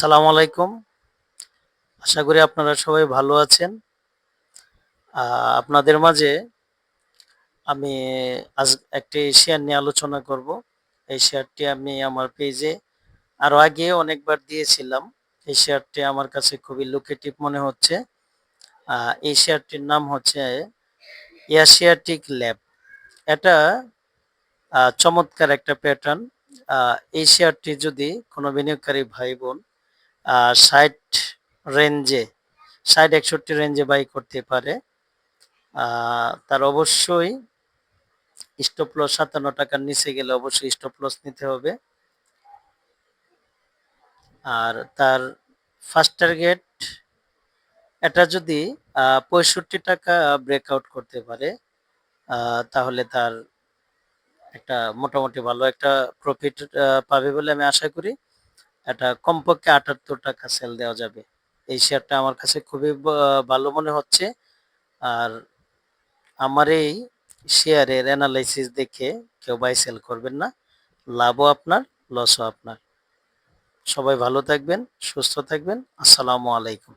আসসালামু আলাইকুম। আশা করি আপনারা সবাই ভালো আছেন। আ আপনাদের মাঝে আমি আজ একটি শেয়ার নিয়ে আলোচনা করব। এই শেয়ারটি আমি আমার পেজে আরো আগে অনেকবার দিয়েছিলাম। এই শেয়ারটি আমার কাছে খুবই লুক্রেটিভ মনে হচ্ছে। আ এই শেয়ারটির নাম হচ্ছে এশিয়াটিক ল্যাব। এটা চমৎকার একটা প্যাটার্ন। আ এই শেয়ারটি যদি কোনো বিনিয়োগকারী ভাই-বোন ৬০ রেঞ্জে ৬০-৬১ রেঞ্জে বাই করতে পারে। আ তার অবশ্যই স্টপ লস ৳৫৭ র নিচে গেলে অবশ্যই স্টপ লস নিতে হবে। আর তার ফার্স্ট টার্গেট এটা যদি ৳৬৫ ব্রেকআউট করতে পারে আ তাহলে তার একটা মোটামুটি ভালো একটা প্রফিট পাবে বলে আমি আশা করি। এটা কমপক্ষে ৳৭৮ সেল দেওয়া যাবে। এই শেয়ারটা আমার কাছে খুবই ভালো মনে হচ্ছে। আর আমার এই শেয়ারের এনালাইসিস দেখে কেউ বাই সেল করবেন না। লাভও আপনার, লসও আপনার। সবাই ভালো থাকবেন, সুস্থ থাকবেন। আসসালামু আলাইকুম।